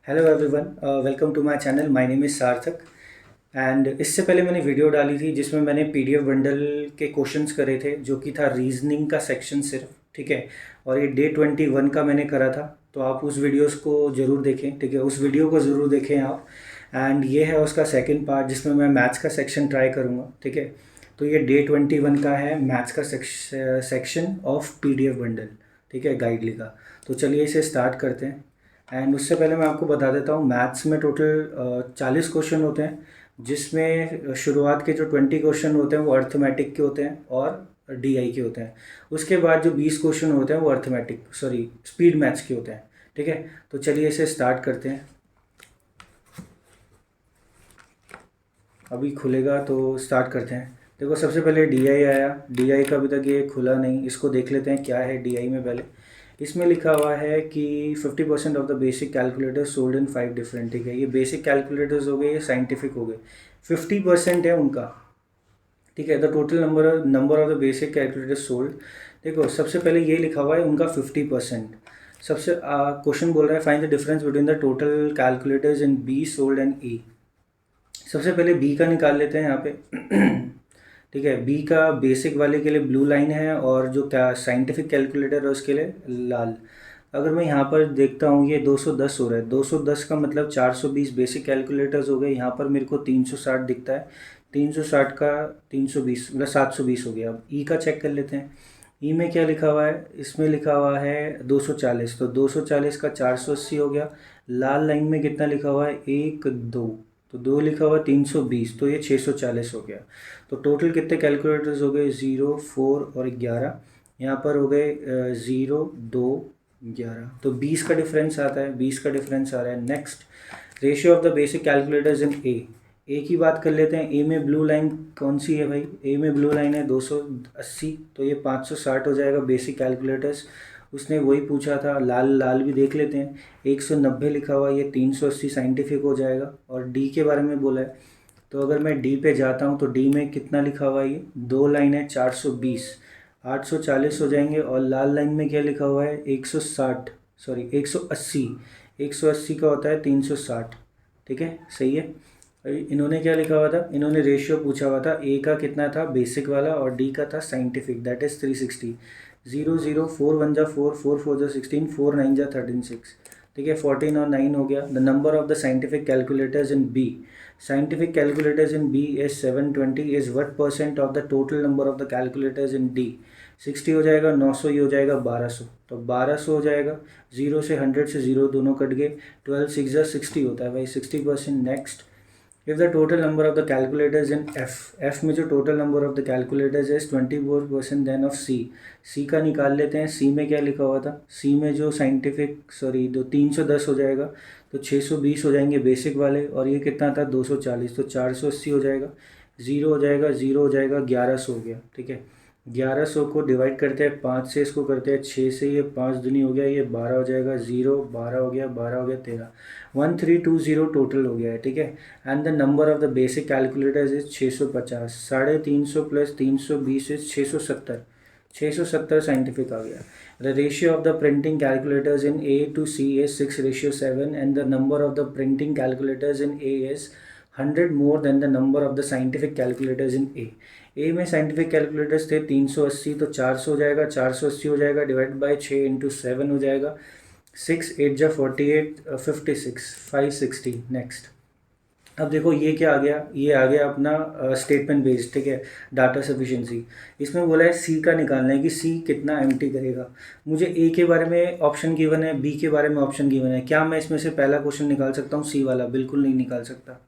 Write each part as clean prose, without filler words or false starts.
Hello everyone, welcome to my channel. My name is Sarthak. And इससे पहले मैंने video डाली थी जिसमें मैंने पीडीएफ बंडल के क्वेश्चंस करे थे, जो कि था रीजनिंग का सेक्शन सिर्फ। ठीक है। और ये डे 21 का मैंने करा था, तो आप उस वीडियोस को ज़रूर देखें। ठीक है, उस वीडियो को ज़रूर देखें आप। एंड ये है उसका सेकंड पार्ट जिसमें मैं मैथ्स का सेक्शन ट्राई करूँगा। ठीक है। तो ये डे 21 का है, मैथ्स का सेक्शन ऑफ पीडीएफ बंडल। ठीक है, गाइड लिखा। तो चलिए इसे स्टार्ट करते हैं। एंड उससे पहले मैं आपको बता देता हूँ, मैथ्स में टोटल 40 क्वेश्चन होते हैं, जिसमें शुरुआत के जो 20 क्वेश्चन होते हैं वो अर्थमेटिक के होते हैं और डीआई के होते हैं। उसके बाद जो 20 क्वेश्चन होते हैं वो स्पीड मैथ्स के होते हैं। ठीक है, तो चलिए इसे स्टार्ट करते हैं। अभी खुलेगा तो स्टार्ट करते हैं। देखो, सबसे पहले डीआई आया। डीआई का अभी तक ये खुला नहीं, इसको देख लेते हैं क्या है डीआई में पहले। इसमें लिखा हुआ है कि 50% of the basic calculators sold in 5 different. ठीक है, ये बेसिक कैलकुलेटर्स हो गए, ये साइंटिफिक हो गए। 50% है उनका। ठीक है, the total number of the basic calculators sold. देखो, सबसे पहले ये लिखा हुआ है उनका 50%। सबसे क्वेश्चन बोल रहा है find the difference between the total calculators in B sold and E. सबसे पहले बी का निकाल लेते हैं यहाँ पे। ठीक है, बी का बेसिक वाले के लिए ब्लू लाइन है, और जो क्या साइंटिफिक कैलकुलेटर है उसके लिए लाल। अगर मैं यहाँ पर देखता हूँ, ये 210 हो रहा है। 210 का मतलब 420 बेसिक कैलकुलेटर्स हो गए। यहाँ पर मेरे को 360 दिखता है। 360 का 320 मतलब 720 हो गया। अब ई का चेक कर लेते हैं। ई में क्या लिखा हुआ है? इसमें लिखा हुआ है 240, तो 240 का 480 हो गया। लाल लाइन में कितना लिखा हुआ है? 1 2, तो 2 लिखा हुआ है 320, तो ये 640 हो गया। तो टोटल कितने कैलकुलेटर्स हो गए? 0 4 और 11। यहाँ पर हो गए 0 2 11, तो 20 का डिफरेंस आता है। 20 का डिफरेंस आ रहा है। Next, ratio of the basic calculators in A की बात कर लेते हैं। ए में ब्लू लाइन कौन सी है भाई? ए में ब्लू लाइन है 280, तो ये 560 हो जाएगा बेसिक कैलकुलेटर्स। उसने वही पूछा था। लाल लाल भी देख लेते हैं। 190 लिखा हुआ है, ये 380 साइंटिफिक हो जाएगा। और डी के बारे में बोला है, तो अगर मैं डी पे जाता हूँ तो डी में कितना लिखा हुआ है? ये 2 लाइन है, 420, 840 हो जाएंगे। और लाल लाइन में क्या लिखा हुआ है? 160, सॉरी 180। 180 का होता है 360। ठीक है, सही है। इन्होंने क्या लिखा हुआ था? इन्होंने रेशियो पूछा हुआ था। ए का कितना था? बेसिक वाला, और डी का था साइंटिफिक, दैट इज़ 360। 0 0 4 1 जा 4, 4 4 जा 16, 4 9 जा 13 6। ठीक है, 14 और 9 हो गया। The number of the scientific calculators in B. Scientific calculators in B is 720 is what percent of the total number of the calculators in D? 60 हो जाएगा, 900 ही हो जाएगा, 1200, तो 1200 हो जाएगा। 0 से 100 से 0 दोनों कट गए। 12 6 जा 60 होता है भाई, 60%। Next, if the total number of the calculators in F में जो total number of the calculators is 24% then of C का निकाल लेते हैं। C में क्या लिखा हुआ था? C में जो साइंटिफिक, सॉरी, 310 हो जाएगा, तो 620 हो जाएंगे बेसिक वाले। और ये कितना था? 240, तो 480 हो जाएगा। 0 हो जाएगा, 0 हो जाएगा, 1100 हो गया। ठीक है, 1100 को डिवाइड करते हैं 5 से, इसको करते हैं 6 से, ये 5 दूनी हो गया, ये 12 हो जाएगा। 0 12 हो गया, 12 हो गया, 13, 1320 टोटल हो गया है। ठीक है, and the number of the basic calculators is 650। 350 plus 320 is 670। 670 scientific आ गया। The ratio of the printing calculators in A to C is 6:7, and the number of the printing calculators in A is 100 more than the number of the scientific calculators in A में scientific calculators थे 380, तो 400 हो जाएगा। 480 हो जाएगा divide by 6 into 7 हो जाएगा। 6 8 जा 48, 56, 560। नेक्स्ट, अब देखो ये क्या आ गया? ये आ गया अपना स्टेटमेंट बेस्ड। ठीक है, डाटा सफिशिएंसी। इसमें बोला है सी का निकालना है कि सी कितना एम्प्टी करेगा। मुझे ए के बारे में ऑप्शन गिवन है, बी के बारे में ऑप्शन गिवन है। क्या मैं इसमें से पहला क्वेश्चन निकाल सकता हूँ? सी वाला बिल्कुल नहीं निकाल सकता।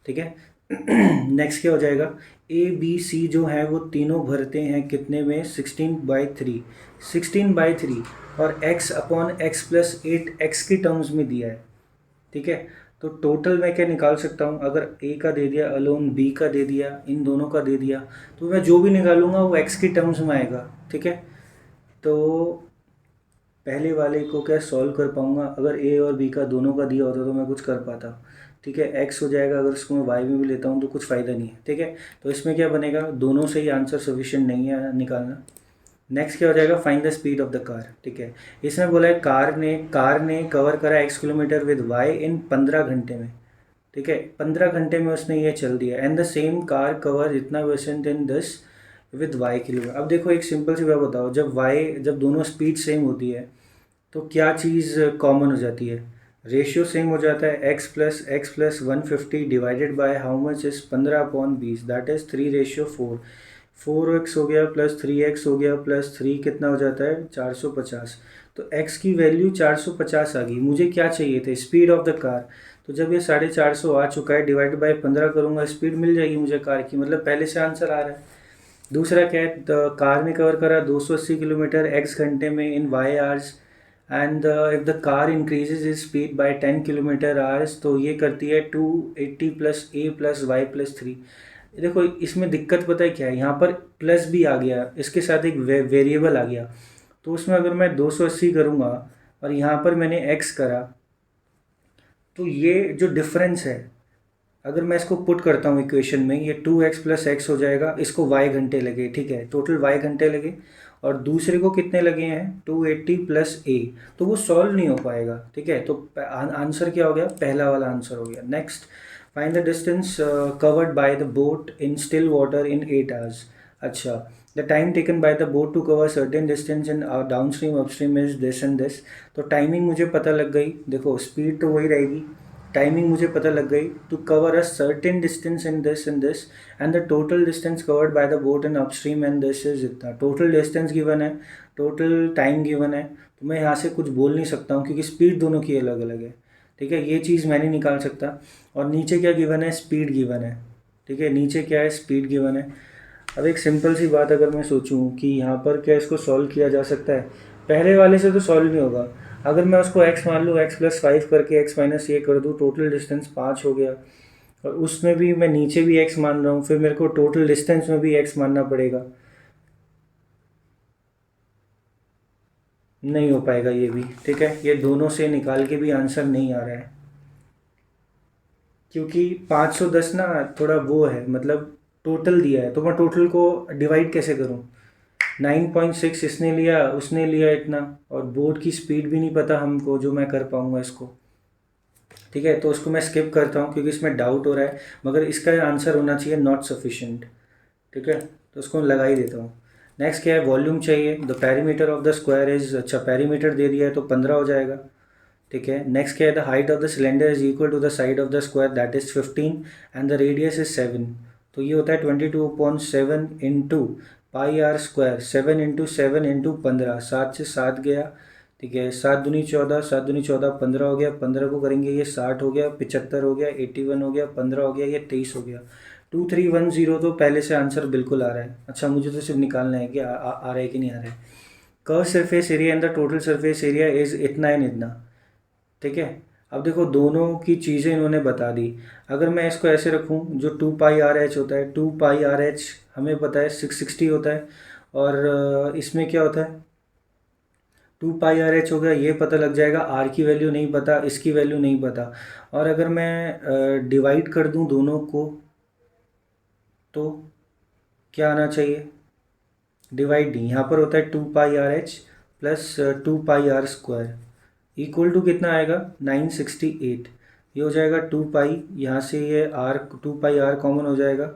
ठीक है। नेक्स्ट क्या हो जाएगा? ए बी सी जो है वो तीनों भरते हैं कितने में? 16/3। 16/3, और x upon x plus 8x की टर्म्स में दिया है। ठीक है, तो टोटल मैं क्या निकाल सकता हूँ? अगर ए का दे दिया अलोन, बी का दे दिया, इन दोनों का दे दिया, तो मैं जो भी निकालूंगा वो एक्स की टर्म्स में आएगा। ठीक है, तो पहले वाले को क्या सॉल्व कर पाऊंगा? अगर ए और बी का दोनों का दिया होता तो मैं कुछ कर पाता। ठीक है, एक्स हो जाएगा। अगर इसको मैं वाई में भी लेता हूँ तो कुछ फ़ायदा नहीं है। ठीक है, तो इसमें क्या बनेगा? दोनों से ही आंसर सफिशिएंट नहीं है निकालना। नेक्स्ट क्या हो जाएगा, find the speed of the car. ठीक है, इसमें बोला है कार ने कवर करा x किलोमीटर विद y इन 15 घंटे में। ठीक है, 15 घंटे में उसने ये चल दिया। And the same car cover इतना percent in this with y kilometre. अब देखो एक सिंपल सी बात बताओ, जब दोनों स्पीड सेम होती है तो क्या चीज़ कॉमन हो जाती है, रेशियो सेम हो जाता है। x plus 150 divided by how much is 15/20, that is 3:4। 4x हो गया प्लस 3x हो गया प्लस 3 कितना हो जाता है 450। तो x की वैल्यू 450 आ गई। मुझे क्या चाहिए थे, स्पीड ऑफ द कार। तो जब ये 450 आ चुका है, डिवाइड बाय 15 करूँगा, स्पीड मिल जाएगी मुझे कार की, मतलब पहले से आंसर आ रहा है। दूसरा क्या है, कार ने कवर करा 280 किलोमीटर x घंटे में in y hours. And if the car increases is speed by 10 kilometre hours, तो ये करती है 280 plus a plus y plus 3। देखो इसमें दिक्कत पता है क्या है, यहाँ पर प्लस भी आ गया, इसके साथ एक वेरिएबल आ गया। तो उसमें अगर मैं 280 करूँगा और यहाँ पर मैंने x करा, तो ये जो डिफरेंस है, अगर मैं इसको पुट करता हूँ इक्वेशन में, ये 2x प्लस एक्स हो जाएगा, इसको y घंटे लगे। ठीक है, टोटल y घंटे लगे, और दूसरे को कितने लगे हैं 280 प्लस a। तो वो सॉल्व नहीं हो पाएगा। ठीक है, तो आंसर क्या हो गया, पहला वाला आंसर हो गया। Next, find the distance covered by the boat in still water in 8 hours. अच्छा, the time taken by the boat to cover certain distance in downstream upstream is this and this. तो timing मुझे पता लग गई, देखो speed तो वही रहेगी, टाइमिंग मुझे पता लग गई। To cover a certain distance in this and this, and the total distance covered by the boat in upstream and this is इतना। टोटल डिस्टेंस गिवन है, टोटल टाइम गिवन है, तो मैं यहाँ से कुछ बोल नहीं सकता हूँ क्योंकि स्पीड दोनों की अलग अलग है। ठीक है, ये चीज़ मैं नहीं निकाल सकता। और नीचे क्या गिवन है, स्पीड गिवन है। ठीक है, नीचे क्या है, स्पीड गिवन है। अब एक सिंपल सी बात अगर मैं सोचूं कि यहाँ पर क्या इसको सॉल्व किया जा सकता है, पहले वाले से तो सॉल्व नहीं होगा। अगर मैं उसको x मान लूँ, x+5 करके x माइनस ये कर दूँ, टोटल डिस्टेंस 5 हो गया। और उसमें भी मैं नीचे भी x मान रहा हूँ, फिर मेरे को टोटल डिस्टेंस में भी x मानना पड़ेगा। नहीं हो पाएगा ये भी। ठीक है, ये दोनों से निकाल के भी आंसर नहीं आ रहा है, क्योंकि 510 ना थोड़ा वो है, मतलब टोटल दिया है, तो मैं टोटल को डिवाइड कैसे करूँ। 9.6 इसने लिया, उसने लिया इतना, और बोर्ड की स्पीड भी नहीं पता हमको जो मैं कर पाऊँगा इसको। ठीक है, तो उसको मैं स्किप करता हूँ क्योंकि इसमें डाउट हो रहा है, मगर इसका आंसर होना चाहिए नॉट सफिशिएंट। ठीक है, तो उसको लगा ही देता हूँ। नेक्स्ट क्या है, वॉल्यूम चाहिए। The perimeter of the square is, अच्छा पेरीमीटर दे दिया है तो 15 हो जाएगा। ठीक है, नेक्स्ट क्या है, the height of the cylinder is equal to the side of the square that is 15 and the radius is 7। तो ये होता है 22/7 into pi r square, 7 into 7 into 15, 7 से 7 गया। ठीक है, 7 दूनी 14, 7 दूनी 14, 15 हो गया। 15 को करेंगे ये 60 हो गया, 75 हो गया, 81 हो गया, 15 हो गया, ये 23 हो गया। 2310 तो पहले से आंसर बिल्कुल आ रहा है। अच्छा, मुझे तो सिर्फ निकालना है कि आ रहा है कि नहीं आ रहा है। Curve surface area and the total surface area is इतना एंड इतना। ठीक है, अब देखो दोनों की चीज़ें इन्होंने बता दी। अगर मैं इसको ऐसे रखूं, जो 2πRh होता है, 2πRh हमें पता है 660 होता है। और इसमें क्या होता है, 2πRh हो गया, ये पता लग जाएगा। आर की वैल्यू नहीं पता, इसकी वैल्यू नहीं पता। और अगर मैं डिवाइड कर दूं दोनों को, तो क्या आना चाहिए, डिवाइड नहीं, यहाँ पर होता है 2πRh plus 2πr² equal to कितना आएगा 968। ये हो जाएगा 2π, यहाँ से ये r, 2πr कॉमन हो जाएगा,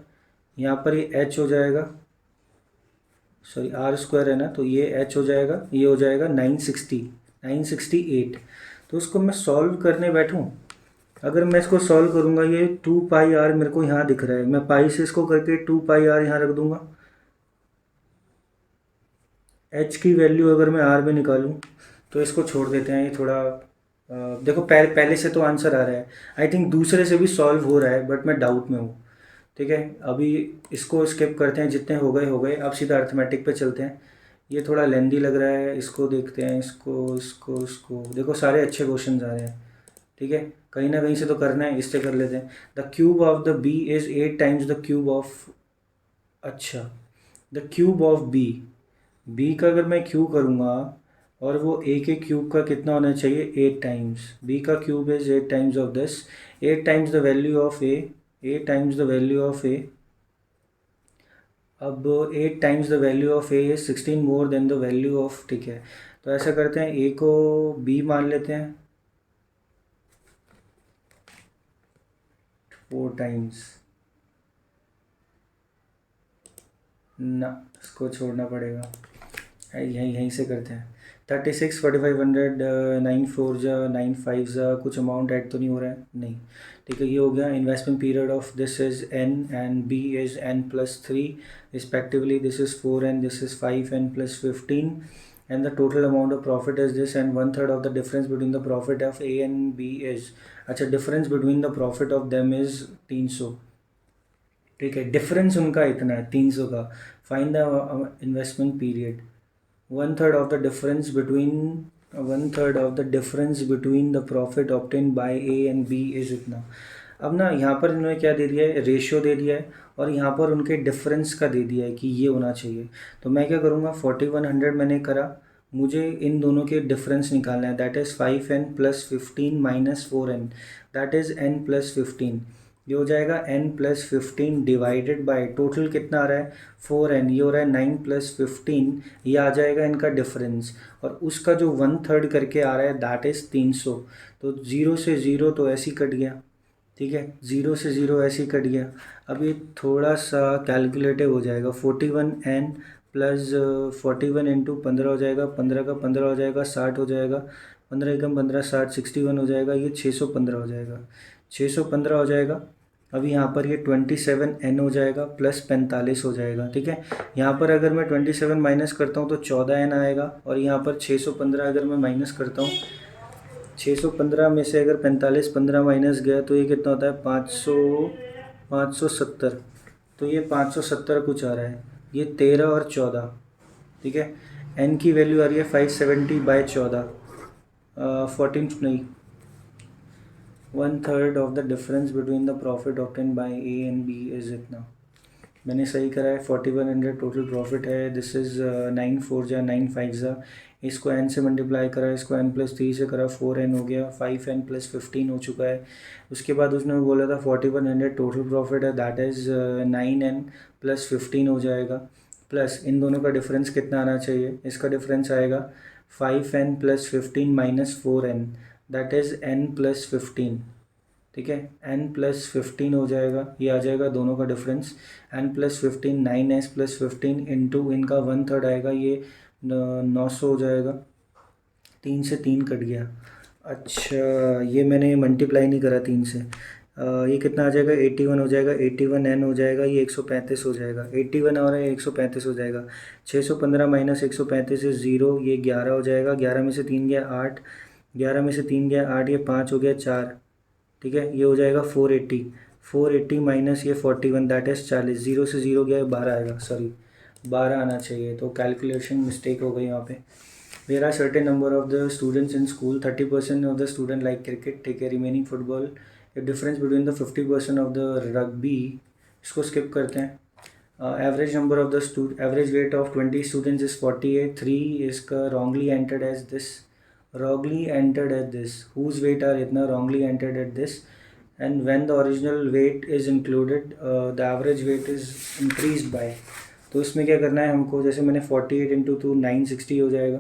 यहाँ पर ये h हो जाएगा, सॉरी r² है ना, तो ये h हो जाएगा, ये हो जाएगा 968। तो उसको मैं सॉल्व करने बैठूँ, अगर मैं इसको सॉल्व करूँगा, ये 2πr मेरे को यहाँ दिख रहा है, मैं पाई से इसको करके 2πr यहाँ रख दूँगा। h की वैल्यू अगर मैं r में निकालूं, तो इसको छोड़ देते हैं, ये थोड़ा देखो पहले से तो आंसर आ रहा है। आई थिंक दूसरे से भी सॉल्व हो रहा है, बट मैं डाउट में हूँ। ठीक है, अभी इसको स्किप करते हैं, जितने हो गए। अब सीधा अर्थमेटिक पे चलते हैं। ये थोड़ा लेंदी लग रहा है, इसको देखते हैं, इसको देखो सारे अच्छे क्वेश्चन आ रहे हैं। ठीक है, कहीं ना कहीं से तो करना है, इससे कर लेते हैं। The cube of the B is 8 times the cube of, अच्छा द क्यूब ऑफ बी का अगर मैं क्यूब करूँगा, और वो ए के क्यूब का कितना होना चाहिए 8 टाइम्स। बी का cube is 8 times of this, 8 times the value of A, 8 times the value of A, अब 8 times the value of A is 16 more than the value of, ठीक है। तो ऐसा करते हैं, ए को बी मान लेते हैं 4 टाइम्स, ना इसको छोड़ना पड़ेगा, यहीं यहीं से करते हैं। 36 4500, 9 4 जा 9 5 जा, कुछ अमाउंट ऐड तो नहीं हो रहा है, नहीं, ठीक है। ये हो गया। Investment period of this is n and B is n+3 respectively, this is 4n, this is 5n + 15, and the total amount of profit is this, and 1/3 of the difference between the profit of A and B is, अच्छा, difference between the profit of them is 300, ठीक है। Difference उनका इतना है 300 का। Find the investment period, 1/3 of the difference between 1/3 of the difference between the profit obtained by A and B is इतना। अब ना यहाँ पर इन्होंने क्या दे दिया है, रेशियो दे दिया है, और यहाँ पर उनके डिफरेंस का दे दिया है कि ये होना चाहिए। तो मैं क्या करूँगा, 4100 मैंने करा, मुझे इन दोनों के डिफरेंस निकालना है, that is 5n + 15 - 4n, that is n + 15। ये हो जाएगा n+15 डिवाइडेड बाय टोटल कितना आ रहा है 4n, ये हो रहा है 9+15, ये आ जाएगा इनका डिफरेंस, और उसका जो 1/3 करके आ रहा है दैट इज़ 300। तो 0 से 0 तो ऐसे ही कट गया, ठीक है, 0 से 0 ऐसे ही कट गया। अब ये थोड़ा सा कैलकुलेटिव हो जाएगा, 41n प्लस 41 इंटू 15 हो जाएगा, 15 का 15 हो जाएगा, 60 हो जाएगा, 15 एकम 15, 60, 61 हो जाएगा, ये 615 हो जाएगा, 615 हो जाएगा। अभी यहाँ पर ये 27n हो जाएगा प्लस 45 हो जाएगा, ठीक है। यहाँ पर अगर मैं 27 माइनस करता हूँ तो 14n आएगा, और यहाँ पर 615 अगर मैं माइनस करता हूँ, 615 में से अगर 45 15 माइनस गया तो ये कितना होता है 570, तो ये 570 कुछ आ रहा है, ये 13 और 14, ठीक है। n की वैल्यू आ रही है 570/14, 14 नहीं, 1/3 of the difference between the profit obtain by A and B is इतना। मैंने सही करा है, 4100 टोटल प्रॉफिट है, दिस इज़ 9 4 जा 9 5 जा, इसको n से मल्टीप्लाई करा, इसको n+3 से करा, 4n हो गया, 5n + 15 हो चुका है। उसके बाद उसने बोला था 4100 टोटल प्रॉफिट है, दैट इज़ 9n + 15 हो जाएगा, प्लस इन दोनों का डिफरेंस कितना आना चाहिए, इसका डिफरेंस आएगा 5n + 15 - 4n, that is n + 15, ठीक है। n+15 हो जाएगा, ये आ जाएगा दोनों का डिफरेंस, n+15 9s + 15 इंटू इनका 1/3 आएगा, ये 900 हो जाएगा, 3 से 3 कट गया। अच्छा, ये मैंने मल्टीप्लाई नहीं करा 3 से, ये कितना आ जाएगा 81 हो जाएगा, 81n हो जाएगा, ये 135 हो जाएगा, 81 और 135 हो जाएगा, 615 - 135 इज 0, ये 11 हो जाएगा, 11 में से 3 गया 8, 11 में से 3 गया 8, ये 5 हो गया 4, ठीक है। ये हो जाएगा 480, 480 माइनस ये 41, दैट इज़ 40, 0 से 0 गया 12 आएगा, सॉरी 12 आना चाहिए, तो कैलकुलेशन मिस्टेक हो गई यहाँ पे। There are certain number of the students in school, 30% of the student like cricket, ठीक है, remaining football, difference between the 50% of the rugby, इसको स्किप करते हैं। Average number of the average weight of 20 students is 48, 3 इसका wrongly entered as this, wrongly entered at this, whose weight are इतना wrongly entered at this, and when the original weight is included the average weight is increased by। तो इसमें क्या करना है हमको, जैसे मैंने 48 इंटू 2 960 हो जाएगा,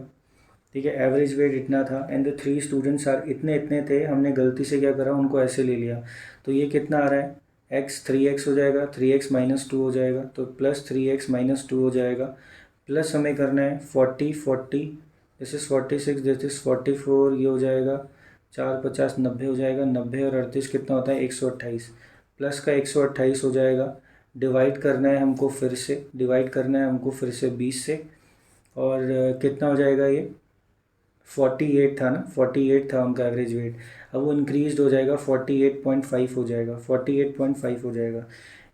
ठीक है। एवरेज वेट इतना था एंड द 3 स्टूडेंट्स आर इतने इतने थे, हमने गलती से क्या करा उनको ऐसे ले लिया, तो ये कितना आ रहा है x 3x हो जाएगा, 3x - 2 हो जाएगा, तो प्लस 3x - 2 हो जाएगा, प्लस हमें करना है 40 40, दिस इज़ 46, दिस इज़ 44, ये हो जाएगा 4 50 90 हो जाएगा, 90 और 38 कितना होता है 128, प्लस का 128 हो जाएगा, डिवाइड करना है हमको फिर से, डिवाइड करना है हमको फिर से 20 से, और कितना हो जाएगा ये 48 था ना, 48 था उनका एवरेज वेट, अब वो इंक्रीज हो जाएगा 48.5 हो जाएगा, 48.5 हो जाएगा।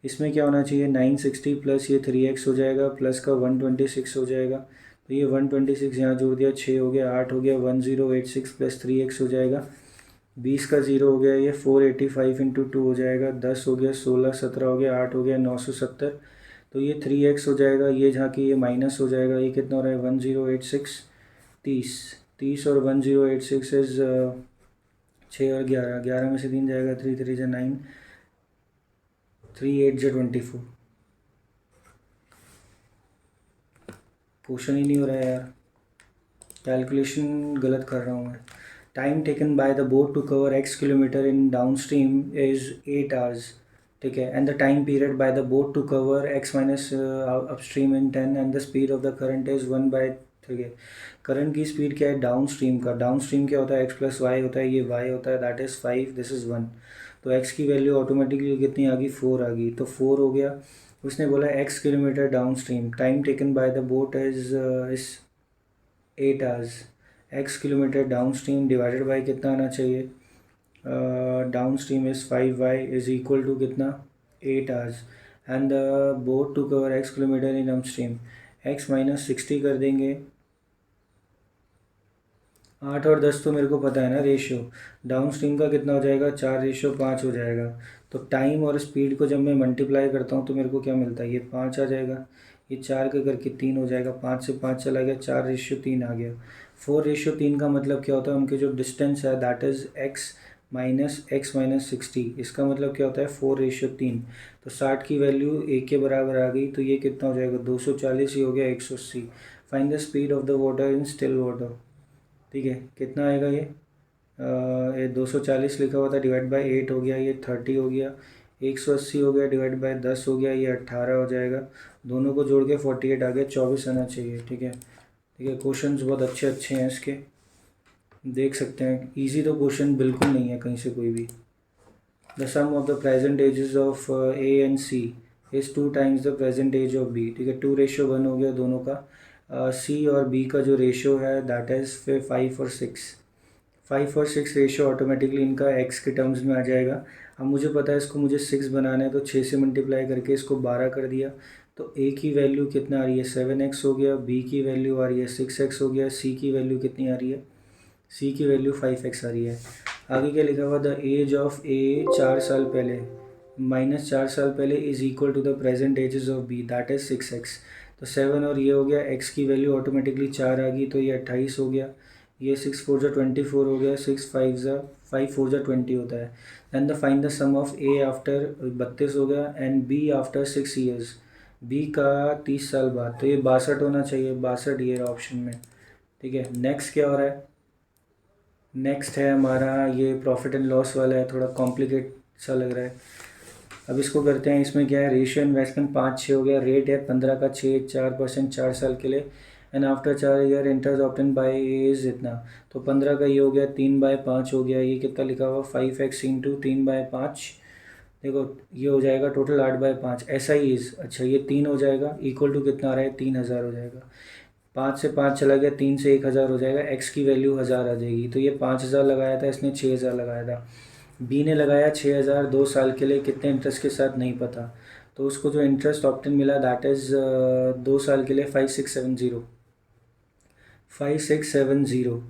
इसमें क्या होना चाहिए 960 प्लस ये 3x हो जाएगा, प्लस का 126 हो जाएगा, तो ये 126 यहाँ जोड़ दिया, 6 हो गया, 8 हो गया, 1086 प्लस 3x हो जाएगा, 20 का 0 हो गया, ये 485 इंटू 2 हो जाएगा, 10 हो गया, 16 17 हो गया, 8 हो गया, 970, तो ये 3x हो जाएगा, ये जहाँ की ये माइनस हो जाएगा, ये कितना हो रहा है 1086, 30 30 और 1086 इज 6 और 11, 11 में से 3 जाएगा, 3 3 जा 9, 3 8 जा 24, क्वेश्चन ही नहीं हो रहा है यार, कैलकुलेशन गलत कर रहा हूँ मैं। Time taken by the boat to cover x kilometre in downstream is 8 hours, ठीक है। And the time period by the boat to cover x minus upstream in 10 and the speed of the current is 1/, ठीक है। Current की speed क्या है downstream का, downstream क्या होता है x प्लस वाई होता है, ये y होता है, दैट इज़ 5, दिस इज़ 1। तो x की वैल्यू ऑटोमेटिकली कितनी आ गई, 4 आ गई, तो 4 हो गया। उसने बोला x kilometre downstream, time taken by the boat is 8 hours, x kilometre downstream divided by कितना आना चाहिए, downstream is 5y is equal to कितना 8 hours, and the boat to cover x kilometre in upstream, x minus 60 कर देंगे। 8 और 10 तो मेरे को पता है ना रेशियो, डाउन स्ट्रीम का कितना हो जाएगा, 4:5 हो जाएगा। तो टाइम और स्पीड को जब मैं मल्टीप्लाई करता हूँ तो मेरे को क्या मिलता है, ये 5 आ जाएगा, ये 4 के करके 3 हो जाएगा, 5 से 5 चला गया, 4:3 आ गया। 4:3 का मतलब क्या होता है, उनके जो डिस्टेंस है दैट इज़ x माइनस 60, इसका मतलब क्या होता है 4:3। तो 60 की वैल्यू 1 के बराबर आ गई, तो ये कितना हो जाएगा 240 ही हो गया, 180। Find the speed of the water in still water, ठीक है, कितना आएगा ये 240 लिखा हुआ था, डिवाइड बाई 8 हो गया, ये 30 हो गया, 180 हो गया, डिवाइड बाई 10 हो गया, ये 18 हो जाएगा, दोनों को जोड़ के 48 आ गया, 24 आना चाहिए, ठीक है। ठीक है, क्वेश्चंस बहुत अच्छे अच्छे हैं इसके, देख सकते हैं, इजी तो क्वेश्चन बिल्कुल नहीं है कहीं से कोई भी। The sum of the present ages of A and C is 2 times the present age of B, ठीक है, 2:1 हो गया दोनों का। सी और बी का जो रेशो है दैट इज़ फिर 5 और 6, 5 और 6 रेशो ऑटोमेटिकली इनका x के टर्म्स में आ जाएगा। अब मुझे पता है इसको मुझे 6 बनाना है, तो 6 से मल्टीप्लाई करके इसको 12 कर दिया, तो a की वैल्यू कितना आ रही है 7x हो गया, b की वैल्यू आ रही है 6x हो गया, c की वैल्यू कितनी आ रही है, c की वैल्यू 5x आ रही है। आगे क्या लिखा हुआ, द एज ऑफ a 4 साल पहले माइनस 4 साल पहले is equal to the present ages of b that is 6x। तो 7 और ये हो गया, x की वैल्यू ऑटोमेटिकली 4 आ गई, तो ये 28 हो गया, ये 6 4 24 हो गया, 6 5 4 20 होता है। Then the find the sum of a after 32 हो गया, and b after 6 years, b का 30 साल बाद, तो ये 62 होना चाहिए, 62 ये ऑप्शन में, ठीक है। नेक्स्ट क्या हो रहा है, नेक्स्ट है हमारा ये प्रॉफिट एंड लॉस वाला है, थोड़ा कॉम्प्लिकेट सा लग रहा है। अब इसको करते हैं, इसमें क्या है, रेशियो इन्वेस्टमेंट 5-6 हो गया, रेट है 15 का 6, 4% 4 साल के लिए, and after 4 year interest obtain by is इतना, तो 15 का ये हो गया 3/5 हो गया, ये कितना लिखा हुआ 5x इंटू 3/5, देखो ये हो जाएगा टोटल 8/5, ऐसा ही इज, अच्छा ये 3 हो जाएगा, इक्वल टू कितना आ रहा है 3000 हो जाएगा, 5 से 5 चला गया, 3 से 1000 हो जाएगा, x की वैल्यू 1000 आ जाएगी, तो ये 5000 लगाया था इसने, 6000 लगाया था, बी ने लगाया 6000 2 साल के लिए, कितने इंटरेस्ट के साथ नहीं पता, तो उसको जो इंटरेस्ट ऑप्टेन मिला दैट इज़ 2 साल के लिए 5670,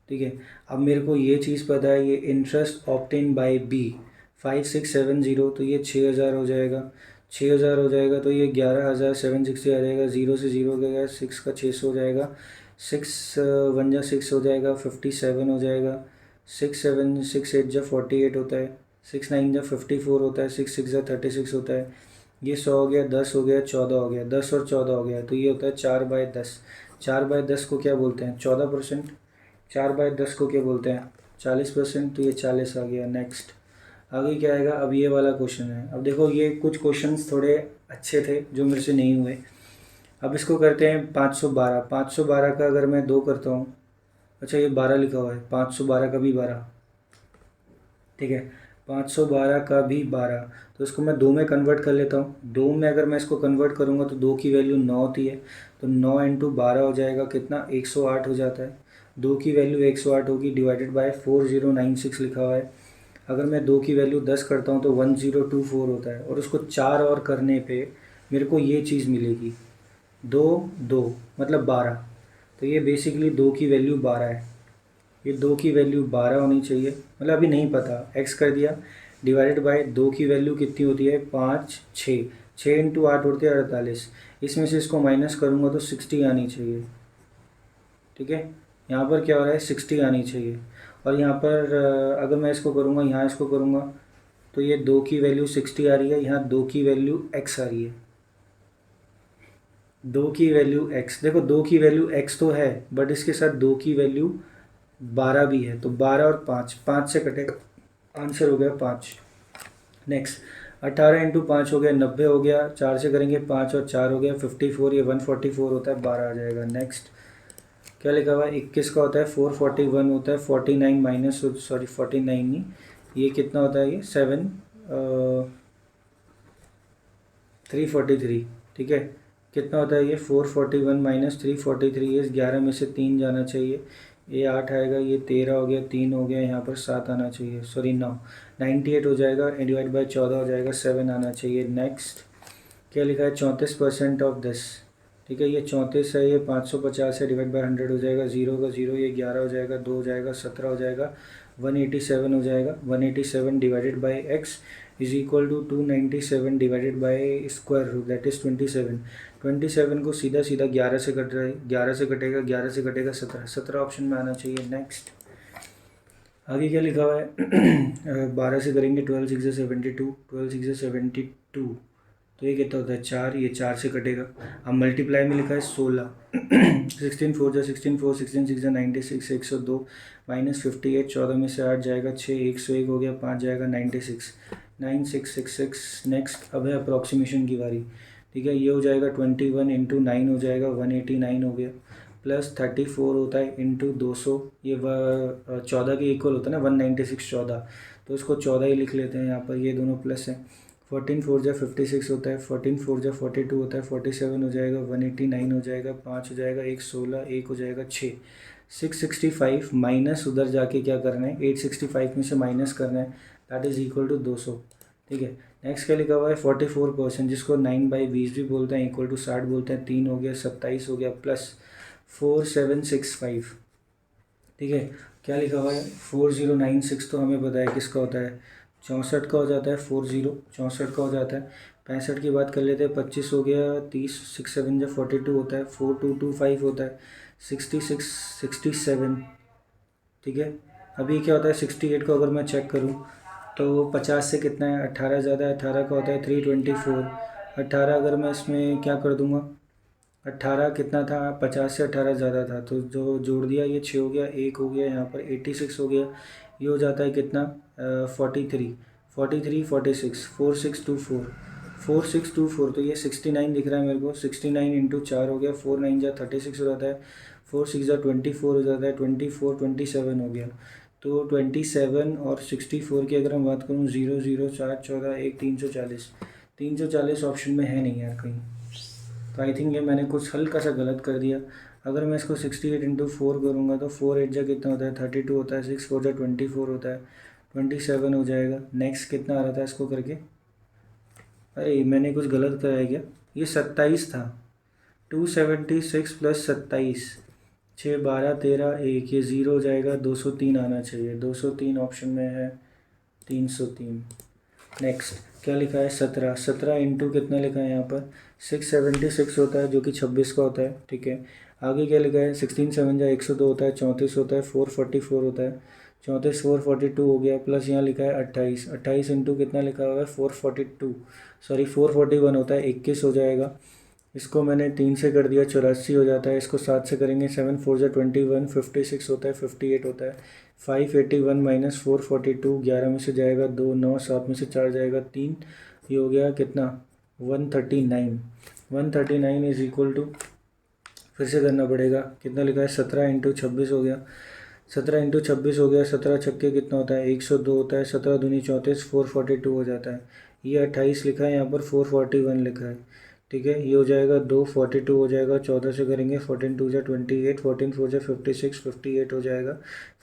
ठीक है। अब मेरे को ये चीज़ पता है, ये इंटरेस्ट ऑप्टेन बाय बी 5670, तो ये 6000 हो जाएगा, 6000 हो जाएगा, तो ये 11760 आ जाएगा, 0 से 0 गया, 6 का 600 हो जाएगा, 6 1 जा 6 हो जाएगा, 57 हो जाएगा, 6 8 जा 48 होता है, 6 9 जा 54 होता है, 6 6 जा 36 होता है, ये 100 हो गया, 10 हो गया, 14 हो गया, 10 और 14 हो गया, तो ये होता है 4/10। 4/10 को क्या बोलते हैं 14%, 4/10 को क्या बोलते हैं 40%, तो ये 40 आ गया। नेक्स्ट आगे क्या आएगा, अब ये वाला क्वेश्चन है, अब देखो ये कुछ क्वेश्चंस थोड़े अच्छे थे जो मेरे से नहीं हुए। अब इसको करते हैं 512, 512 का अगर मैं 2 करता हूँ, अच्छा ये 12 लिखा हुआ है, 512 का भी 12, ठीक है, 512 का भी 12, तो इसको मैं 2 में कन्वर्ट कर लेता हूँ, 2 में अगर मैं इसको कन्वर्ट करूँगा तो 2 की वैल्यू 9 होती है, तो 9 इंटू 12 हो जाएगा कितना 108 हो जाता है, 2 की वैल्यू 108 होगी, डिवाइडेड बाय 4096 लिखा हुआ है। अगर मैं 2 की वैल्यू 10 करता हूँ तो 1024 होता है, और उसको 4 और करने पे मेरे को ये चीज़ मिलेगी 2 2 मतलब 12, तो ये बेसिकली 2 की वैल्यू 12 है, ये 2 की वैल्यू 12 होनी चाहिए, मतलब अभी नहीं पता, x कर दिया, डिवाइडेड बाय 2 की वैल्यू कितनी होती है 5 6, 6 इंटू 8 होते हैं 48, इसमें से इसको माइनस करूँगा तो 60 आनी चाहिए, ठीक है। यहाँ पर क्या हो रहा है 60 आनी चाहिए, और यहाँ पर अगर मैं इसको करूँगा, यहाँ इसको करूँगा, तो ये 2 की वैल्यू 60 आ रही है, यहाँ 2 की वैल्यू x आ रही है, 2 की वैल्यू x, देखो 2 की वैल्यू x तो है बट इसके साथ 2 की वैल्यू 12 भी है, तो 12 और 5, 5 से कटेगा, आंसर हो गया 5। नेक्स्ट 18 इंटू 5 हो गया 90 हो गया, 4 से करेंगे 5 और 4 हो गया 54, ये 144 होता है, 12 आ जाएगा। नेक्स्ट क्या लिखा हुआ है, 21 का होता है 441 होता है, 49 माइनस, सॉरी 49 नहीं, ये कितना होता है, ये 343, ठीक है। कितना होता है ये 441 माइनस 343, ये 11 में से 3 जाना चाहिए, ये 8 आएगा, ये 13 हो गया, 3 हो गया, यहाँ पर 7 आना चाहिए, सॉरी 9, 98 हो जाएगा, डिवाइड बाय 14 हो जाएगा, 7 आना चाहिए। नेक्स्ट क्या लिखा है, 34% ऑफ 10, ठीक है, ये 34 है, ये 550 है, डिवाइड बाय 100 हो जाएगा, 0 का 0, ये 11 हो जाएगा, 2 हो जाएगा, 17 हो जाएगा, 187 हो जाएगा, 187 divided by x is equal to 297 divided by square root, that is 27। 27 को सीधा सीधा 11 से कट रहा है, 11 से कटेगा, 11 से कटेगा 17, 17 ऑप्शन में आना चाहिए। नेक्स्ट आगे क्या लिखा हुआ है 12 से करेंगे, 12 6 72, 12 6 72, तो ये कितना होता है 4, ये 4 से कटेगा। अब मल्टीप्लाई में लिखा है 16 16 4 जा 16 4, 16 6 जा 96, 102 माइनस 58, 14 में से 8 जाएगा 6, 101 हो गया, 5 जाएगा 96, 9666। नेक्स्ट अब है अप्रॉक्सीमेशन की बारी, ठीक है, ये हो जाएगा 21 इंटू 9 हो जाएगा, 189 हो गया, प्लस 34 होता है इंटू 200, ये 14 के इक्वल होता है ना, 196 14, तो इसको 14 ही लिख लेते हैं यहाँ पर, ये दोनों प्लस हैं। 14 4 जा 56 होता है, 14 4 जा 42 होता है, 47 हो जाएगा, 189 हो जाएगा, 5 हो जाएगा, 116, 1 हो जाएगा 6, 665 माइनस उधर जाके क्या करना है, 865 में से माइनस करना है, दैट इज़ इक्वल टू 200, ठीक है। नेक्स्ट क्या लिखा हुआ है 44%, जिसको 9/20 भी बोलते हैं, इक्वल टू 60 बोलते हैं, 3 हो गया, 27 हो गया, प्लस 4765, ठीक है। क्या लिखा हुआ है 4096, तो हमें पता है किसका होता है, 64 का हो जाता है, 64 का हो जाता है। 65 की बात कर लेते हैं, 25 हो गया, 30, 6 7 जा 42 होता है, 4225 होता है, 66 67, ठीक है। अभी क्या होता है 68 को अगर मैं चेक करूँ तो 50 से कितना है, 18 ज़्यादा है, 18 का होता है 324, 18 अगर मैं इसमें क्या कर दूँगा, 18 कितना था, 50 से 18 ज़्यादा था, तो जो जोड़ दिया ये 6 हो गया, 1 हो गया, यहाँ पर 86 हो गया, ये हो जाता है कितना 43, 43 46, 4624, 4624, तो ये 69 दिख रहा है मेरे को, 69 इंटू 4 हो गया, 4 9 जा 36 हो जाता है, 4 6 जा 24 हो जाता है, 24 27 हो गया, तो 27 और 64 की अगर हम बात करूँ, 0 0 4 14 1 340, 340 ऑप्शन में है नहीं यार कहीं, तो आई थिंक ये मैंने कुछ हल्का सा गलत कर दिया। अगर मैं इसको 68 इंटू 4 करूँगा तो 4 8 जा कितना होता है 32 होता है, 6 4 जा 24 होता है, 27 हो जाएगा। नेक्स्ट कितना आ रहा था इसको करके, अरे मैंने कुछ गलत करा है क्या, ये 27 था, 276 प्लस 27, 6 12 13 1, ये 0 हो जाएगा, 203 आना चाहिए, 203 ऑप्शन में है, 303। नेक्स्ट क्या लिखा है 17, 17 इंटू कितना लिखा है यहाँ पर 676 होता है, जो कि 26 का होता है, ठीक है। आगे क्या लिखा है 16 7 जा 102 होता है, 34 होता है, 444 होता है, 34 442 हो गया, प्लस यहाँ लिखा है 28, 28 इंटू कितना लिखा हुआ है 442, सॉरी 441 होता है, 21 हो जाएगा, इसको मैंने 3 से कर दिया, 84 हो जाता है, इसको 7 से करेंगे, 7 4 जा 21, 56 होता है, 58 होता है, 581 माइनस 442, 11 में से जाएगा 2, 9 7 में से 4 जाएगा 3, ये हो गया कितना 139, 139 इज इक्वल टू, फिर से करना पड़ेगा, कितना लिखा है 17 इंटू 26 हो गया, 17 इंटू 26 हो गया, 17 छक्के कितना होता है 102 होता है, 17 दूनी 34, 442 हो जाता है, ये 28 लिखा है, यहाँ पर 441 लिखा है, ठीक है, ये हो जाएगा 242 हो जाएगा, 14 से करेंगे, 14 2 जा 28, 14 4 जा 56, 58 हो जाएगा,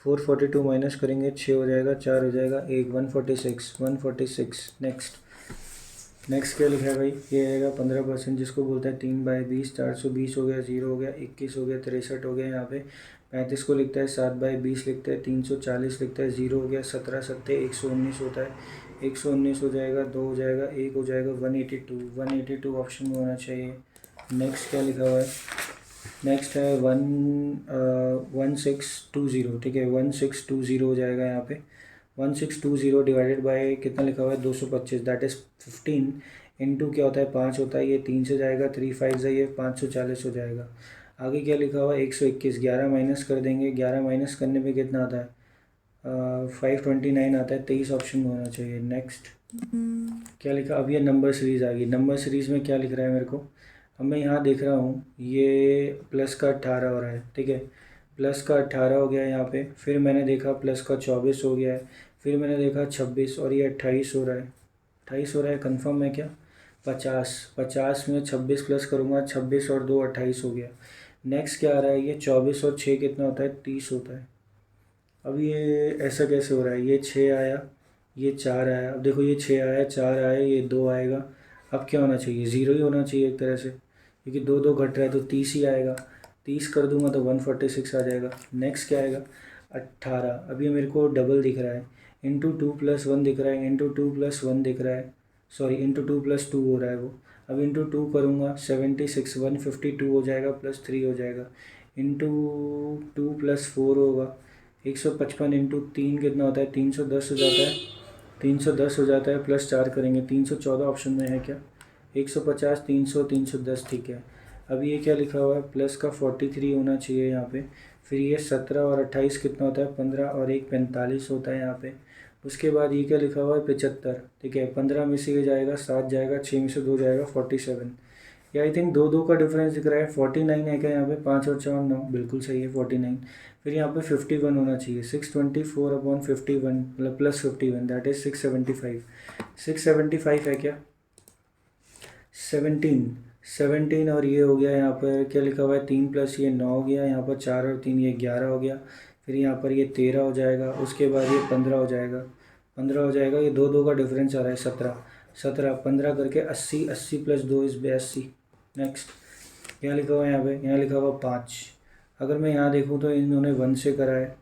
442 माइनस करेंगे 6 हो जाएगा, 4 हो जाएगा 1, 146, 146। नेक्स्ट क्या लिखा है भाई, ये आएगा 15%, जिसको बोलते हैं 3/20, 420 हो गया, 0 हो गया, 21 हो गया, 63 हो गया, यहाँ पे 35 को लिखता है, 7/20 लिखते हैं, 340 लिखता है, 0 हो गया, 17 सत्ते 119 होता है, 119 हो जाएगा, 2 हो जाएगा, 1 हो जाएगा, 182, 182 ऑप्शन में होना चाहिए। नेक्स्ट क्या लिखा हुआ है, नेक्स्ट है 1620, ठीक है, 1620 हो जाएगा यहाँ पे, 1620 डिवाइडेड बाय कितना लिखा हुआ है 225, दैट इज़ 15 इंटू क्या होता है 5 होता है, ये 3 से जाएगा, 3 5 से ये 540 हो जाएगा। आगे क्या लिखा हुआ है 121, 11 माइनस कर देंगे, 11 माइनस करने पे कितना आता है 529 आता है, 23 ऑप्शन में होना चाहिए। नेक्स्ट क्या लिखा, अब ये नंबर सीरीज़ आ गई। नंबर सीरीज़ में क्या लिख रहा है मेरे को, अब मैं यहाँ देख रहा हूँ ये प्लस का 18 हो रहा है, ठीक है, प्लस का 18 हो गया यहाँ पे, फिर मैंने देखा प्लस का 24 हो गया है, फिर मैंने देखा 26 और ये 28 हो रहा है, 28 हो रहा है, कंफर्म है क्या, 50, 50 में 26 प्लस करूँगा, 26 और 2 28 हो गया। नेक्स्ट क्या आ रहा है, ये 24 और 6 कितना होता है 30 होता है। अब ये ऐसा कैसे हो रहा है, ये 6 आया, ये 4 आया, अब देखो ये 6 आया, 4 आया, ये 2 आएगा, अब क्या होना चाहिए, ज़ीरो ही होना चाहिए एक तरह से, क्योंकि 2 2 घट रहा है तो 30 ही आएगा, 30 कर दूंगा तो 146 आ जाएगा। नेक्स्ट क्या आएगा 18, अब ये मेरे को डबल दिख रहा है, इंटू 2+1 दिख रहा है, इंटू 2+1 दिख रहा है, सॉरी इंटू 2+2 हो रहा है वो, अब इंटू 2 करूँगा 76 152 हो जाएगा, +3 हो जाएगा, इंटू 2+4 होगा 155, इंटू 3 कितना होता है 310 हो जाता है, 310 हो जाता है, +4 करेंगे 314 ऑप्शन में है क्या, 150 300 310, ठीक है। अब ये क्या लिखा हुआ है, प्लस का 43 होना चाहिए यहाँ पे, फिर ये 17 और 28 कितना होता है 15 और 1 45 होता है यहाँ पे। उसके बाद ये क्या लिखा हुआ है 75, ठीक है, 15 में से ये जाएगा 7 जाएगा, 6 में से 2 जाएगा 47, ये आई थिंक 2 2 का डिफरेंस दिख रहा है, 49 है क्या यहाँ पे, 5 और 4 9, बिल्कुल सही है 49। फिर यहाँ पे 51 होना चाहिए, 624/51 मतलब +51 दैट इज 675, 675 है क्या, 17, 17 और ये हो गया यहाँ पर क्या लिखा हुआ है 3 प्लस ये 9 हो गया, यहाँ पर 4 और 3 ये 11 हो गया, फिर यहाँ पर ये 13 हो जाएगा, उसके बाद ये 15 हो जाएगा, 15 हो जाएगा, ये 2 2 का डिफरेंस आ रहा है 17, 17 15 करके 80, 80 + 2 = 82। नेक्स्ट क्या लिखा हुआ है यहाँ पे, यहाँ लिखा हुआ 5, अगर मैं यहाँ देखूँ तो इन्होंने 1 से करा है,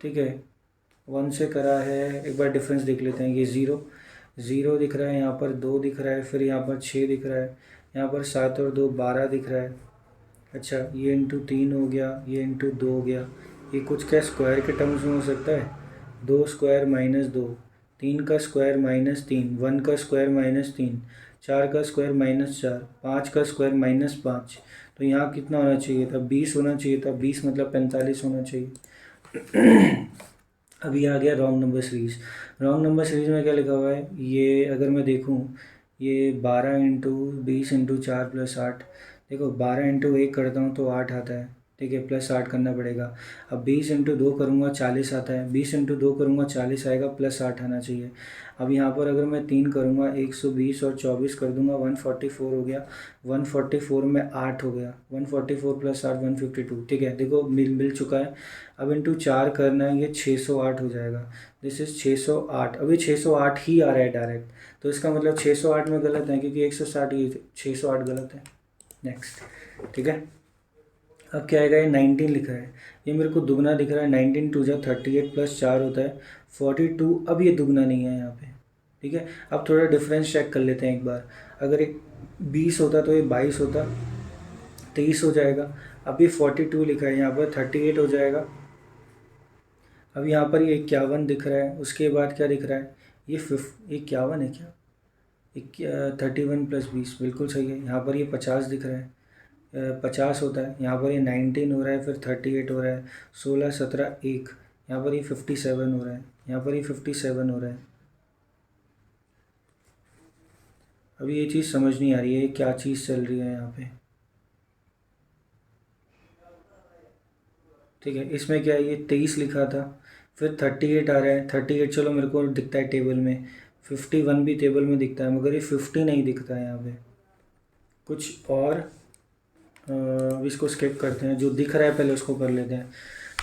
ठीक है, 1 से करा है, एक बार डिफरेंस देख लेते हैं, ये 0 0 दिख रहा है, यहाँ पर 2 दिख रहा है, फिर यहाँ पर 6 दिख रहा है, यहाँ पर 7 और 2 12 दिख रहा है। अच्छा ये इंटू 3 हो गया, ये इंटू 2 हो गया, ये कुछ क्या स्क्वायर के टर्म्स में हो सकता है, 2 स्क्वायर -2, 3 का स्क्वायर -3, 1 का स्क्वायर -3, 4 का स्क्वायर -4, 5 का स्क्वायर -5, तो यहाँ कितना होना चाहिए था 20 होना चाहिए था, 20 मतलब 45 होना चाहिए। अभी आ गया wrong number series, wrong number series में क्या लिखा हुआ है, ये अगर मैं देखूँ ये 12 इंटू 20 इंटू 4 + 8, देखो 12 इंटू 1 करता हूँ तो 8 आता है, ठीक है, +8 करना पड़ेगा। अब 20 इंटू 2 करूँगा 40 आता है, 20 इंटू 2 करूँगा 40 आएगा, +8 आना चाहिए। अब यहाँ पर अगर मैं 3 करूँगा 120 और 24 कर दूँगा 144 हो गया, 144 में 8 हो गया, 144 + 8 152, ठीक है, देखो मिल चुका है। अब इंटू 4 करना है, ये 608 हो जाएगा, दिस इज़ 608, अभी 608 ही आ रहा है डायरेक्ट, तो इसका मतलब 608 में गलत है, क्योंकि 160 ये 608 गलत है। नेक्स्ट, ठीक है, अब क्या आएगा, ये 19 लिखा है, ये मेरे को दुगना दिख रहा है, 19 2 जा 38 + 4 होता है 42, अब ये दुगना नहीं है यहाँ पे, ठीक है। अब थोड़ा डिफरेंस चेक कर लेते हैं एक बार, अगर एक 20 होता तो ये 22 होता, 23 हो जाएगा, अब ये 42 लिखा है, यहाँ पर 38 हो जाएगा। अब यहाँ पर ये 51 दिख रहा है, उसके बाद क्या दिख रहा है, ये 51 है क्या, 31 + 20 बिल्कुल सही है, यहाँ पर ये 50 दिख रहा है, 50 होता है, यहाँ पर ये 19 हो रहा है, फिर 38 हो रहा है, 16 17 1, यहाँ पर ये 57 हो रहा है, यहाँ पर ये 57 हो रहा है। अभी ये चीज़ समझ नहीं आ रही है क्या चीज़ चल रही है यहाँ पे, ठीक है। इसमें क्या है, ये 23 लिखा था, फिर 38 आ रहा है, 38 चलो मेरे को दिखता है टेबल में, 51 भी टेबल में दिखता है, मगर ये 50 नहीं दिखता है यहाँ पे कुछ और। अब इसको स्किप करते हैं, जो दिख रहा है पहले उसको कर लेते हैं,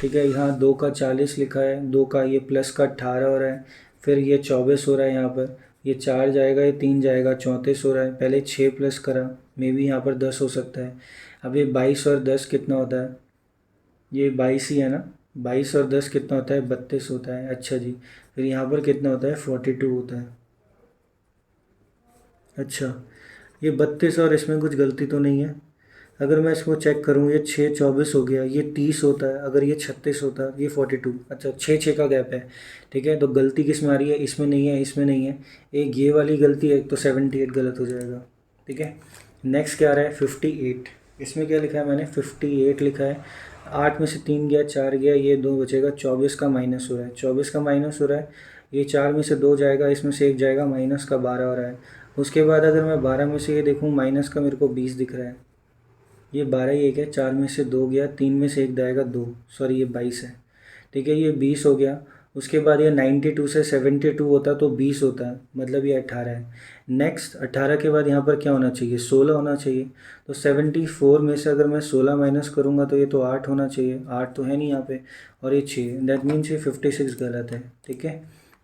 ठीक है। यहाँ 2 का 40 लिखा है, 2 का ये प्लस का 18 हो रहा है, फिर ये 24 हो रहा है, यहाँ पर ये 4 जाएगा, ये 3 जाएगा, 34 हो रहा है, पहले 6 प्लस करा, मे बी यहाँ पर 10 हो सकता है। अब ये 22 और 10 कितना होता है, ये 22 ही है ना, 22 और 10 कितना होता है 32 होता है, अच्छा जी। फिर यहाँ पर कितना होता है 42 होता है, अच्छा ये 32 और इसमें कुछ गलती तो नहीं है, अगर मैं इसको चेक करूँ, ये 6 24 हो गया, ये 30 होता है, अगर ये 36 होता है, ये 42, अच्छा 6 का गैप है। ठीक है, तो गलती किस में आ रही है, इसमें नहीं है, इसमें नहीं है, एक ये वाली गलती है, एक तो 78 गलत हो जाएगा। ठीक है, नेक्स्ट क्या आ रहा है 58, इसमें क्या लिखा है मैंने 58 लिखा है। 8 में से 3 गया, 4 गया, ये 2 बचेगा, 24 का माइनस हो रहा है, 24 का माइनस हो रहा है, ये 4 में से 2 जाएगा, इसमें से 1 जाएगा, माइनस का 12 हो रहा है। उसके बाद अगर मैं 12 में से ये देखूँ, माइनस का मेरे को 20 दिख रहा है, ये 12 ही एक है, 4 में से 2 गया, 3 में से 1 जाएगा 2, सॉरी ये 22 है। ठीक है, ये 20 हो गया। उसके बाद ये 92 से 72 होता तो 20 होता है, मतलब ये 18 है। नेक्स्ट 18 के बाद यहाँ पर क्या होना चाहिए, 16 होना चाहिए। तो 74 में से अगर मैं 16 माइनस करूँगा तो ये तो 8 होना चाहिए, 8 तो है नहीं यहाँ पे, और ये 6, दैट मीन्स ये 56 गलत है। ठीक है,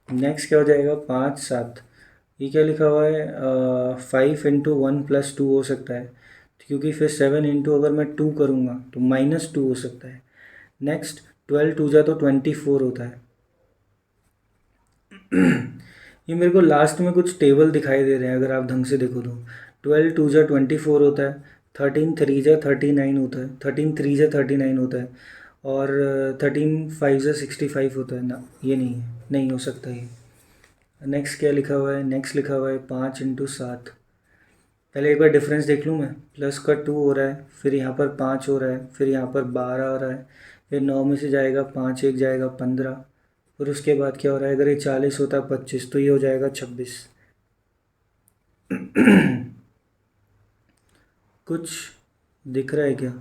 नेक्स्ट क्या हो जाएगा 5 7, ये क्या लिखा हुआ है 5 × 1 + 2 हो सकता है, क्योंकि फिर 7 इंटू अगर मैं 2 करूँगा तो -2 हो सकता है। नेक्स्ट 12 2 जा तो 24 होता है। ये मेरे को लास्ट में कुछ टेबल दिखाई दे रहे हैं, अगर आप ढंग से देखो तो 12 2 जा 24 होता है, 13 3 जा 39 होता है, 13 3 जा 39 होता है, और 13 5 जा 65 होता है ना, ये नहीं है, नहीं हो सकता ये। नेक्स्ट क्या लिखा हुआ है, नेक्स्ट लिखा हुआ है 5 × 7। पहले एक बार डिफरेंस देख लूँ मैं, प्लस का 2 हो रहा है, फिर यहाँ पर 5 हो रहा है, फिर यहाँ पर 12 हो रहा है, फिर 9 में से जाएगा 5 1 जाएगा 15, फिर उसके बाद क्या हो रहा है, अगर ये 40 होता है 25, तो ये हो जाएगा 26। कुछ दिख रहा है क्या,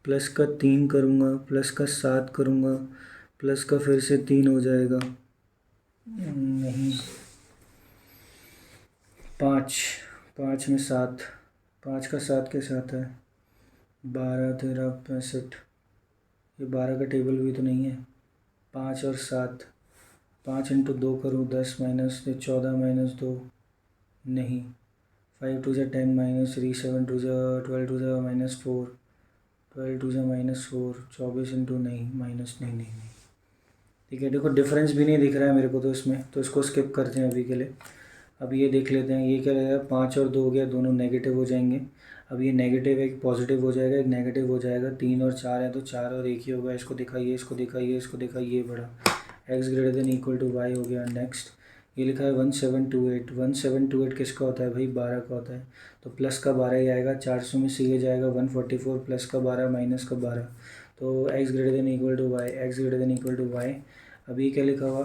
प्लस का 3 करूँगा, प्लस का 7 करूँगा, प्लस का फिर से 3 हो जाएगा, नहीं 5, 5 में 7, 5 का 7 के साथ है 12 13 65, ये 12 का टेबल भी तो नहीं है। 5 और 7, 5 × 2 करूँ 10 माइनस 14 - 2, नहीं 5 2 जा 10 -3 7 2 जा 12 2 जा -4, 12 2 जा -4, 24 × नहीं माइनस नहीं नहीं नहीं। ठीक है, देखो डिफरेंस भी नहीं दिख रहा है मेरे को तो इसमें, तो इसको स्किप करते हैं अभी के लिए। अब ये देख लेते हैं, ये क्या रहेगा 5 और 2 हो गया, दोनों नेगेटिव हो जाएंगे। अब ये नेगेटिव एक पॉजिटिव हो जाएगा, एक नेगेटिव हो जाएगा, 3 और 4 है तो 4 और 1 ही होगा। इसको दिखाइए, इसको दिखाइए, इसको दिखाइए, बड़ा x y हो गया। नेक्स्ट ये लिखा है 1728, 1728 किसका होता है भाई, 12 का होता है, तो प्लस का 12 ही आएगा। 400 में से ये जाएगा 144, प्लस का 12 माइनस का 12, तो x y। अब ये क्या लिखा हुआ,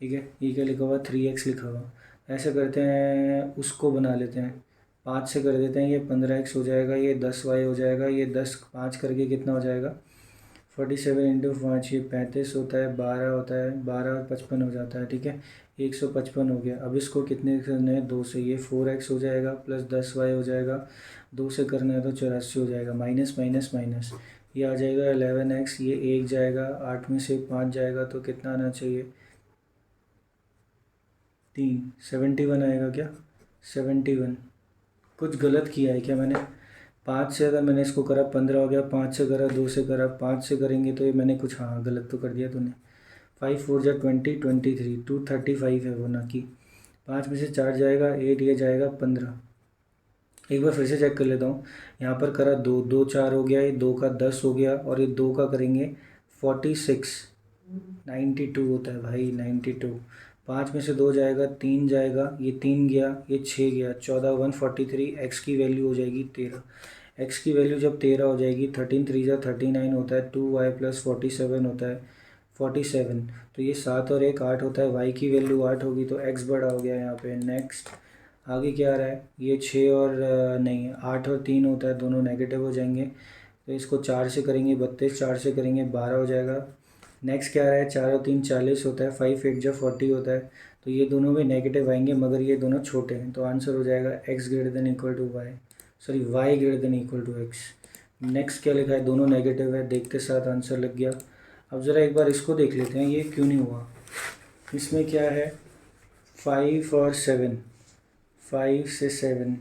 ठीक है, ये क्या लिखा हुआ 3x लिखा हुआ। ऐसे करते हैं, उसको बना लेते हैं, 5 से कर देते हैं, ये 15x हो जाएगा, ये 10y हो जाएगा, ये 10 5 करके कितना हो जाएगा 47 × 5, ये 35 होता है, 12 होता है, 12 और 55 हो जाता है। ठीक है, 155 हो गया। अब इसको कितने करना है, 2 से, ये 4x हो जाएगा, प्लस 10y हो जाएगा, 2 से करना है तो 84 हो जाएगा, माइनस माइनस माइनस, ये आ जाएगा 11x, ये 1 जाएगा, 8 में से 5 जाएगा तो कितना आना चाहिए 3, 71 आएगा क्या, 71। कुछ गलत किया है क्या मैंने, 5 से अगर मैंने इसको करा 15 हो गया, 5 से करा, 2 से करा, 5 से करेंगे तो ये मैंने कुछ हाँ गलत तो कर दिया तूने। 5 4 जा 20 23 235 है वो, ना कि 5 में से 4 जाएगा 8, ये जाएगा 15। एक बार फिर से चेक कर लेता हूँ, यहाँ पर करा 2 2 4 हो गया, ये 2 का 10 हो गया, और ये 2 का करेंगे 46, 92 होता है भाई 92। 5 में से 2 जाएगा, 3 जाएगा, ये 3 गया, ये 6 गया, 14 143, एक्स की वैल्यू हो जाएगी 13। एक्स की वैल्यू जब 13 हो जाएगी, 13 3 जा 39 होता है, 2y + 47 होता है 47, तो ये 7 और 1 8 होता है, y की वैल्यू 8 होगी, तो x बड़ा हो गया यहाँ पे। नेक्स्ट आगे क्या आ रहा है, ये 6 और नहीं 8 और 3 होता है, दोनों नेगेटिव हो जाएंगे, तो इसको 4 से करेंगे 32, 4 से करेंगे 12 हो जाएगा। नेक्स्ट क्या आ रहा है, 4 और 3 40 होता है, 5 8 जा 40 होता है, तो ये दोनों में नेगेटिव आएंगे, मगर ये दोनों छोटे हैं, तो आंसर हो जाएगा x > y, sorry y > x। Next क्या लिखा है, दोनों नेगेटिव है, देखते साथ आंसर लग गया। अब ज़रा एक बार इसको देख लेते हैं, ये क्यों नहीं हुआ। इसमें क्या है 5 और 7, 5 से 7,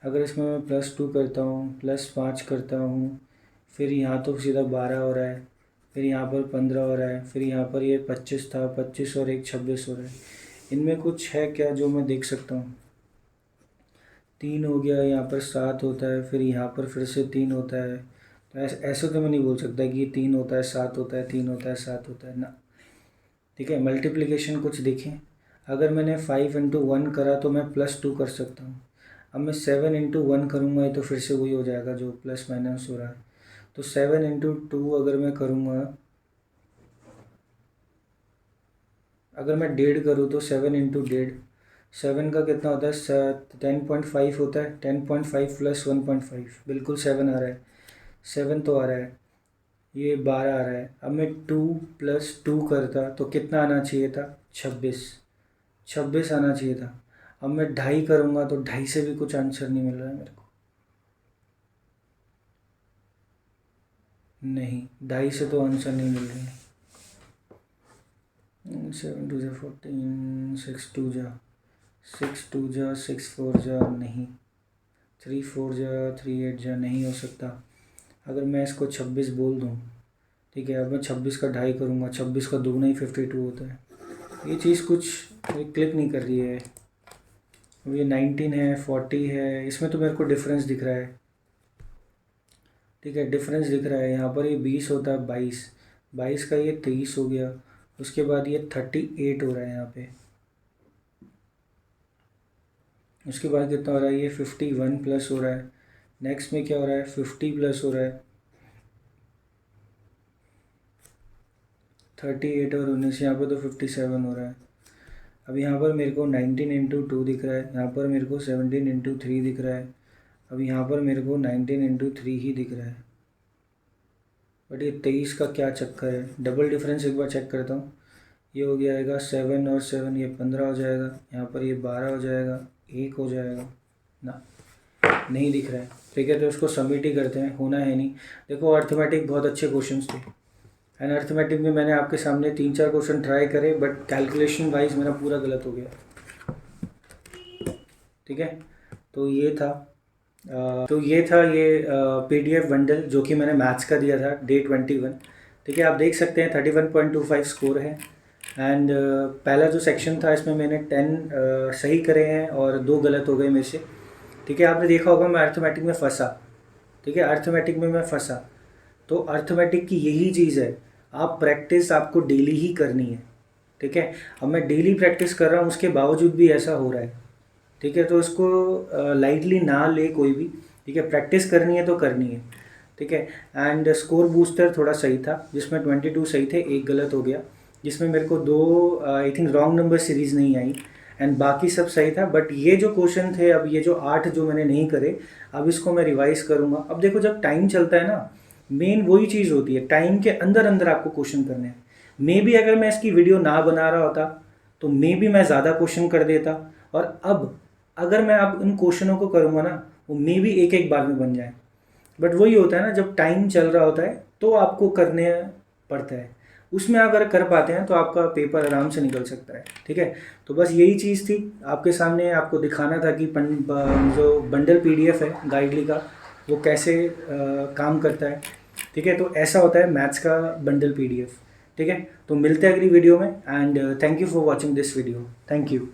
अगर इसमें मैं +2 करता हूँ, +5 करता हूँ, फिर यहाँ तो सीधा 12 हो रहा है, फिर यहाँ पर 15 हो रहा है, फिर यहाँ पर ये 25 था, 25 और 1 26 हो रहा है। इनमें कुछ है क्या जो मैं देख सकता हूँ, 3 हो गया, यहाँ पर 7 होता है, फिर यहाँ पर फिर से 3 होता है। तो ऐसे तो मैं नहीं बोल सकता कि ये 3 होता है 7 होता है, 3 होता है 7 होता है ना। ठीक है, मल्टीप्लिकेशन कुछ देखें, अगर मैंने 5 इंटू 1 करा तो मैं +2 कर सकता हूँ। अब मैं 7 इंटू 1 करूँगा तो फिर से वही हो जाएगा जो प्लस माइनस हो रहा है। तो 7 इंटू 2 अगर मैं करूँगा, अगर मैं 1.5 करूँ तो 7 इंटू 1.5, 7 का कितना होता है 10.5 होता है, 10.5 प्लस 1.5 बिल्कुल 7 आ रहा है, 7 तो आ रहा है, ये 12 आ रहा है। अब मैं 2 + 2 करता तो कितना आना चाहिए था 26 आना चाहिए था। अब मैं 2.5 करूँगा तो 2.5 से भी कुछ आंसर नहीं मिल रहा है मेरे को, नहीं 2.5 से तो आंसर नहीं मिल रही है। 7 2 = 14, 6 2 = 6 2 = 6 4 = नहीं, 3 4 = 3 8 = नहीं हो सकता। अगर मैं इसको 26 बोल दूँ, ठीक है, अब मैं 26 का 2.5 करूँगा, 26 का दुगना ही 52 होता है। ये चीज़ कुछ क्लिक नहीं कर रही है। अब ये 19 है, 40 है, इसमें तो मेरे को डिफरेंस दिख रहा है। ठीक है, डिफरेंस दिख रहा है, यहाँ पर ये 20 होता है 22 का ये 23 हो गया, उसके बाद ये 38 हो रहा है यहाँ पे, उसके बाद कितना हो रहा है ये 51 प्लस हो रहा है, नेक्स्ट में क्या हो रहा है 50 प्लस हो रहा है, 38 और 19, यहाँ पर तो 57 हो रहा है। अब यहाँ पर मेरे को 19 इंटू 2 दिख रहा है, यहाँ पर मेरे को 17 इंटू 3 दिख रहा है, अब यहाँ पर मेरे को 19 इंटू 3 ही दिख रहा है। बट ये 23 का क्या चक्कर है, डबल डिफरेंस एक बार चेक करता हूँ। ये हो जाएगा 7 और 7, ये 15 हो जाएगा, यहाँ पर ये 12 हो जाएगा, 1 हो जाएगा ना, नहीं दिख रहा है। ठीक है, तो इसको सबमिट ही करते हैं, होना है नहीं। देखो अर्थमेटिक बहुत अच्छे क्वेश्चंस थे, एंड अर्थमेटिक में मैंने आपके सामने 3-4 क्वेश्चन ट्राई करे, बट कैलकुलेशन वाइज मेरा पूरा गलत हो गया। ठीक है, तो ये था ये PDF बंडल जो कि मैंने मैथ्स का दिया था डे 21। ठीक है, आप देख सकते हैं 31.25 स्कोर है, एंड पहला जो सेक्शन था इसमें मैंने 10 सही करे हैं और 2 गलत हो गए मेरे से। ठीक है, आपने देखा होगा मैं अर्थमेटिक में फंसा, ठीक है, अर्थमेटिक में मैं फंसा। तो अर्थमेटिक की यही चीज़ है, आप प्रैक्टिस आपको डेली ही करनी है। ठीक है, अब मैं डेली प्रैक्टिस कर रहा हूँ, उसके बावजूद भी ऐसा हो रहा है। ठीक है, तो इसको लाइटली ना ले कोई भी। ठीक है, प्रैक्टिस करनी है तो करनी है। ठीक है, एंड स्कोर बूस्टर थोड़ा सही था, जिसमें 22 सही थे, 1 गलत हो गया, जिसमें मेरे को 2 I think wrong number series नहीं आई, एंड बाकी सब सही था। बट ये जो क्वेश्चन थे, अब ये जो 8 जो मैंने नहीं करे, अब इसको मैं रिवाइज करूँगा। अब देखो जब टाइम चलता है ना, मेन वही चीज़ होती है, टाइम के अंदर अंदर आपको क्वेश्चन करने हैं। मे बी अगर मैं इसकी वीडियो ना बना रहा होता तो मे बी मैं ज़्यादा क्वेश्चन कर देता, और अब अगर मैं अब इन क्वेश्चनों को करूँगा ना, वो मे बी एक एक बार में बन जाए। बट वही होता है ना, जब टाइम चल रहा होता है तो आपको करने पड़ता है, उसमें अगर कर पाते हैं तो आपका पेपर आराम से निकल सकता है। ठीक है, तो बस यही चीज़ थी आपके सामने, आपको दिखाना था कि जो बंडल PDF है गाइडली का, वो कैसे काम करता है। ठीक है, तो ऐसा होता है मैथ्स का बंडल PDF। ठीक है, तो मिलते हैं अगली वीडियो में, and thank you for watching this video, thank you.